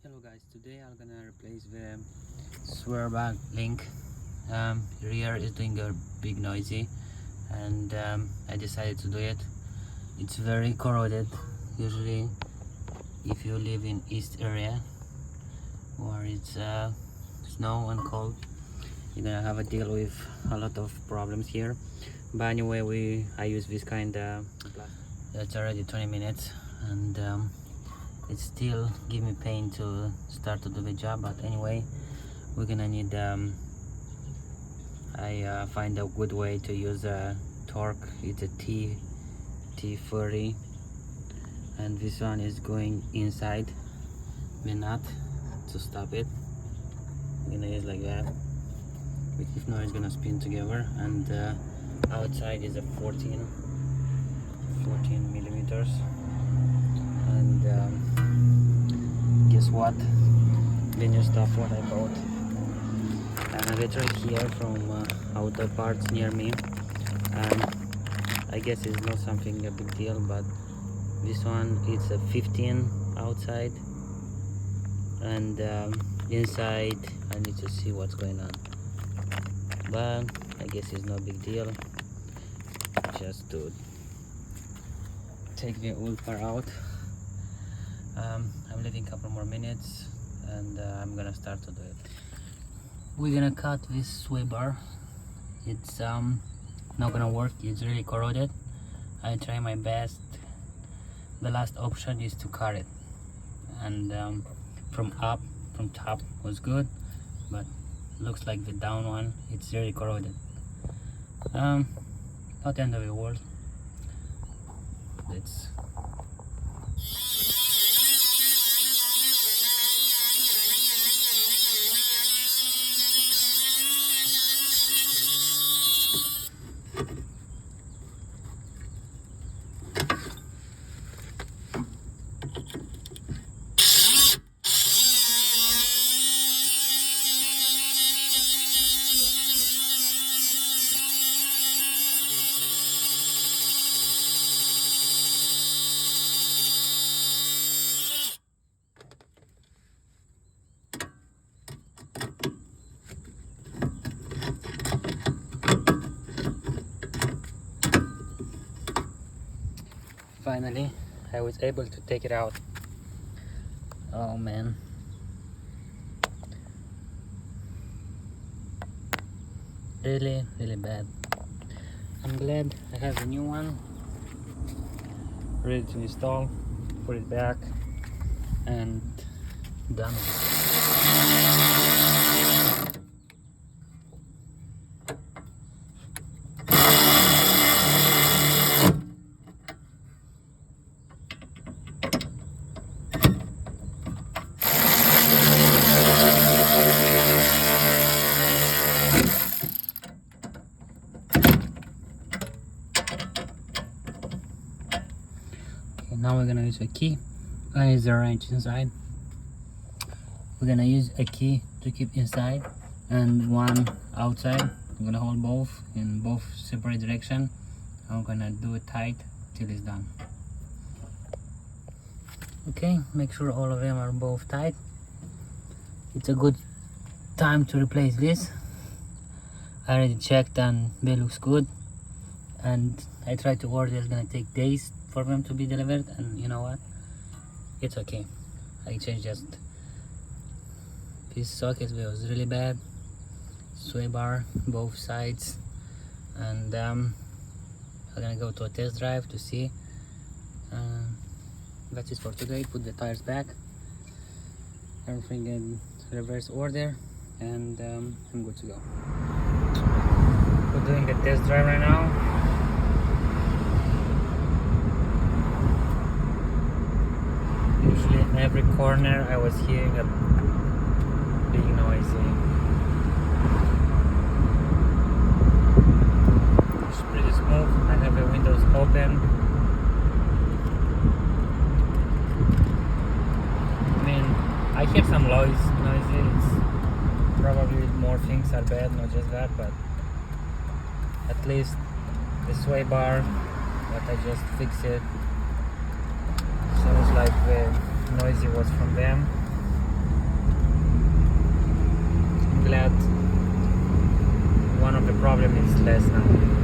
Hello guys, today I'm gonna replace the swear bag link. Rear is doing a big noisy, and I decided to do it. It's very corroded. Usually if you live in east area where it's snow and cold, you're gonna have a deal with a lot of problems here. But anyway, I use this kind of plastic. It's already 20 minutes and it still give me pain to start to do the job, but anyway, we're gonna need I find a good way to use a torque. It's a T30, and this one is going inside the nut to stop it. I'm gonna use like that, if not it's gonna spin together. And outside is a 14 millimeters. And guess what, the new stuff what I bought, I have it right here from Auto Parts near me, and I guess it's not something a big deal, but this one, it's a 15 outside, and inside I need to see what's going on, but I guess it's no big deal. Just to take the old part out. I'm leaving a couple more minutes and I'm gonna start to do it. We're gonna cut this sway bar. It's not gonna work, it's really corroded. I try my best. The last option is to cut it, and from top was good, but looks like the down one, it's really corroded. Not the end of the world. Let's finally, I was able to take it out. Oh man. Really bad. I'm glad I have a new one ready to install. Put it back and done. Now we're gonna use a key. And is the wrench inside. We're gonna use a key to keep inside and one outside. I'm gonna hold both in both separate direction. I'm gonna do it tight till it's done. Okay, make sure all of them are both tight. It's a good time to replace this. I already checked and they looks good, and I tried to order. It's gonna take days for them to be delivered, and you know what, it's okay. I changed just this socket. It was really bad. Sway bar both sides, and I'm gonna go to a test drive to see. That's it for today. Put the tires back, everything in reverse order, and I'm good to go. We're doing a test drive right now. Usually in every corner I was hearing a big noise. It's pretty smooth. I have the windows open. I mean, I hear some noisy. It's probably more things are bad, not just that, but at least the sway bar, but I just fixed it. Sounds like the noisy was from them. problem is less now.